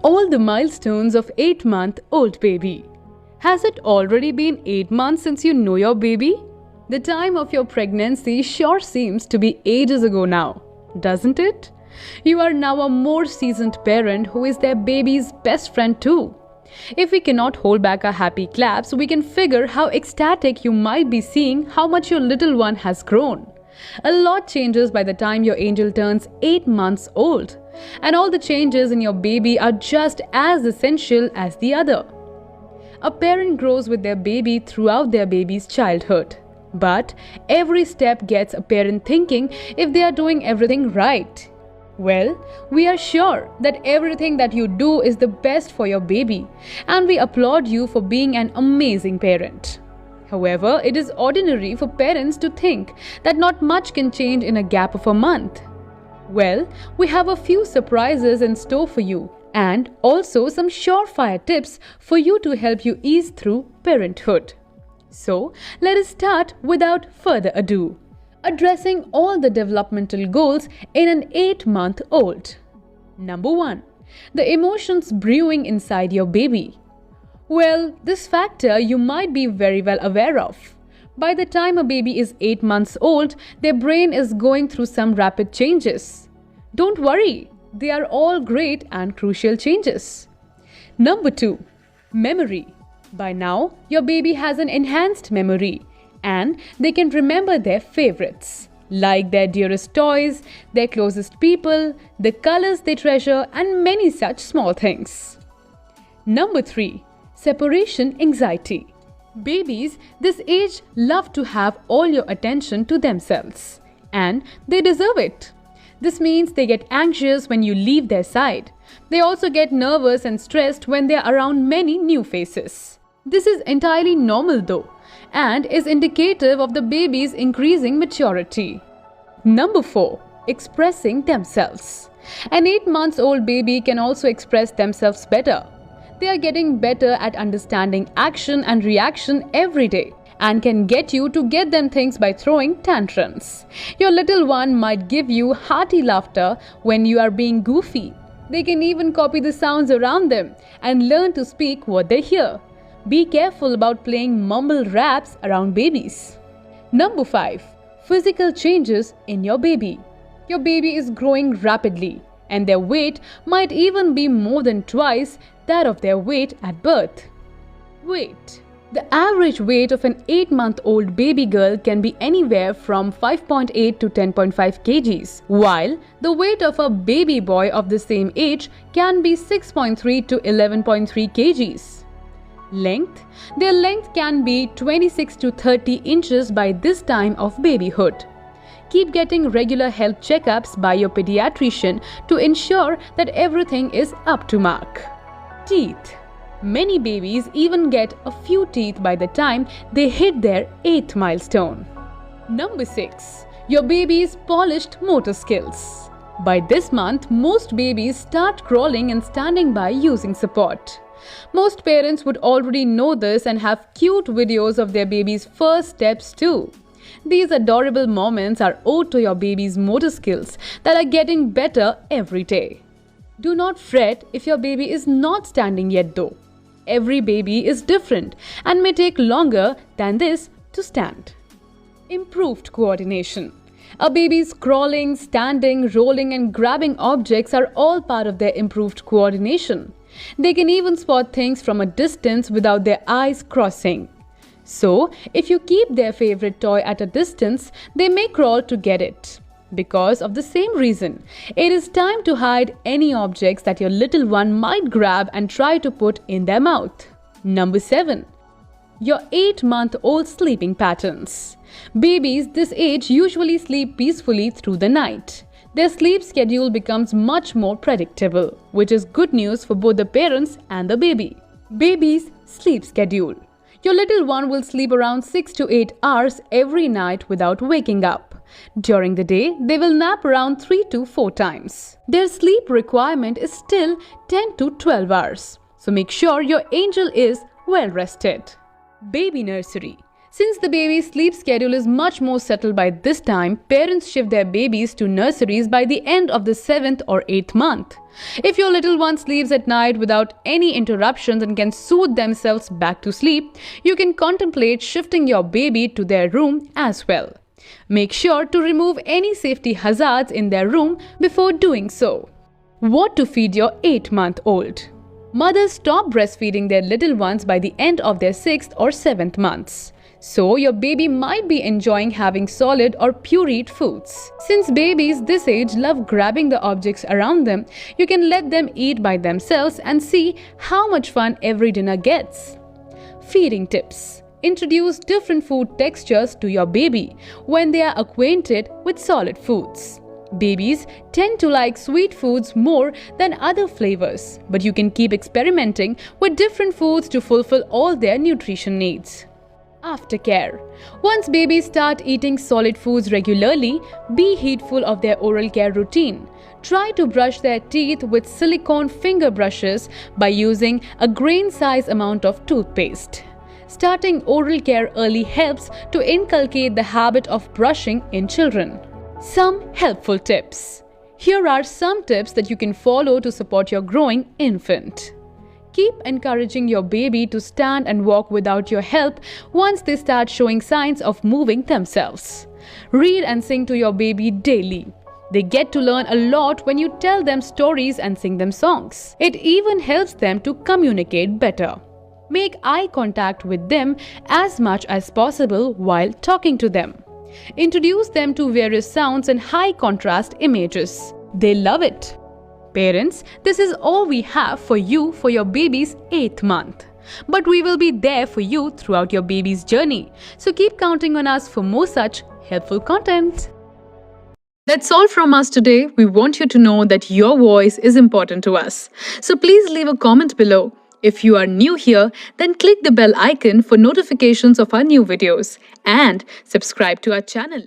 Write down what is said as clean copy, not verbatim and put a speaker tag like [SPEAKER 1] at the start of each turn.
[SPEAKER 1] All the milestones of 8-month-old baby. Has it already been 8 months since you know your baby? The time of your pregnancy sure seems to be ages ago now, doesn't it? You are now a more seasoned parent who is their baby's best friend too. If we cannot hold back our happy claps, we can figure how ecstatic you might be seeing how much your little one has grown. A lot changes by the time your angel turns 8 months old, and all the changes in your baby are just as essential as the other. A parent grows with their baby throughout their baby's childhood, but every step gets a parent thinking if they are doing everything right. Well, we are sure that everything that you do is the best for your baby, and we applaud you for being an amazing parent. However, it is ordinary for parents to think that not much can change in a gap of a month. Well, we have a few surprises in store for you, and also some surefire tips for you to help you ease through parenthood. So, let us start without further ado. Addressing all the developmental goals in an 8-month-old. Number 1. The emotions brewing inside your baby. Well, this factor you might be very well aware of. By the time a baby is 8 months old, their brain is going through some rapid changes. Don't worry, they are all great and crucial changes. Number 2. Memory. By now, your baby has an enhanced memory, and they can remember their favorites, like their dearest toys, their closest people, the colors they treasure, and many such small things. Number 3. Separation anxiety. Babies this age love to have all your attention to themselves, and they deserve it. This means they get anxious when you leave their side. They also get nervous and stressed when they are around many new faces. This is entirely normal though, and is indicative of the baby's increasing maturity. Number 4. Expressing themselves. An 8-month-old baby can also express themselves better. They are getting better at understanding action and reaction every day, and can get you to get them things by throwing tantrums. Your little one might give you hearty laughter when you are being goofy. They can even copy the sounds around them and learn to speak what they hear. Be careful about playing mumble raps around babies. Number 5. Physical changes in your baby. Your baby is growing rapidly, and their weight might even be more than twice that of their weight at birth. Weight. The average weight of an 8-month-old baby girl can be anywhere from 5.8 to 10.5 kgs, while the weight of a baby boy of the same age can be 6.3 to 11.3 kgs. Length. Their length can be 26 to 30 inches by this time of babyhood. Keep getting regular health checkups by your pediatrician to ensure that everything is up to mark. Teeth. Many babies even get a few teeth by the time they hit their 8th milestone. Number 6. Your baby's polished motor skills. By this month, most babies start crawling and standing by using support. Most parents would already know this and have cute videos of their baby's first steps too. These adorable moments are owed to your baby's motor skills that are getting better every day. Do not fret if your baby is not standing yet though. Every baby is different and may take longer than this to stand. Improved coordination. A baby's crawling, standing, rolling and grabbing objects are all part of their improved coordination. They can even spot things from a distance without their eyes crossing. So, if you keep their favorite toy at a distance, they may crawl to get it. Because of the same reason, it is time to hide any objects that your little one might grab and try to put in their mouth. Number 7. Your 8-month-old sleeping patterns. Babies this age usually sleep peacefully through the night. Their sleep schedule becomes much more predictable, which is good news for both the parents and the baby. Baby's sleep schedule. Your little one will sleep around 6 to 8 hours every night without waking up. During the day, they will nap around 3 to 4 times. Their sleep requirement is still 10 to 12 hours. So make sure your angel is well rested. Baby nursery. Since the baby's sleep schedule is much more settled by this time, parents shift their babies to nurseries by the end of the 7th or 8th month. If your little one sleeps at night without any interruptions and can soothe themselves back to sleep, you can contemplate shifting your baby to their room as well. Make sure to remove any safety hazards in their room before doing so. What to feed your 8-month-old? Mothers stop breastfeeding their little ones by the end of their 6th or 7th months. So, your baby might be enjoying having solid or pureed foods. Since babies this age love grabbing the objects around them, you can let them eat by themselves and see how much fun every dinner gets. Feeding tips. Introduce different food textures to your baby when they are acquainted with solid foods. Babies tend to like sweet foods more than other flavors, but you can keep experimenting with different foods to fulfill all their nutrition needs. Aftercare. Once babies start eating solid foods regularly, be heedful of their oral care routine. Try to brush their teeth with silicone finger brushes by using a grain-size amount of toothpaste. Starting oral care early helps to inculcate the habit of brushing in children. Some helpful tips. Here are some tips that you can follow to support your growing infant. Keep encouraging your baby to stand and walk without your help once they start showing signs of moving themselves. Read and sing to your baby daily. They get to learn a lot when you tell them stories and sing them songs. It even helps them to communicate better. Make eye contact with them as much as possible while talking to them. Introduce them to various sounds and high contrast images. They love it. Parents, this is all we have for you for your baby's 8th month. But we will be there for you throughout your baby's journey. So keep counting on us for more such helpful content. That's all from us today. We want you to know that your voice is important to us. So please leave a comment below. If you are new here, then click the bell icon for notifications of our new videos and subscribe to our channel.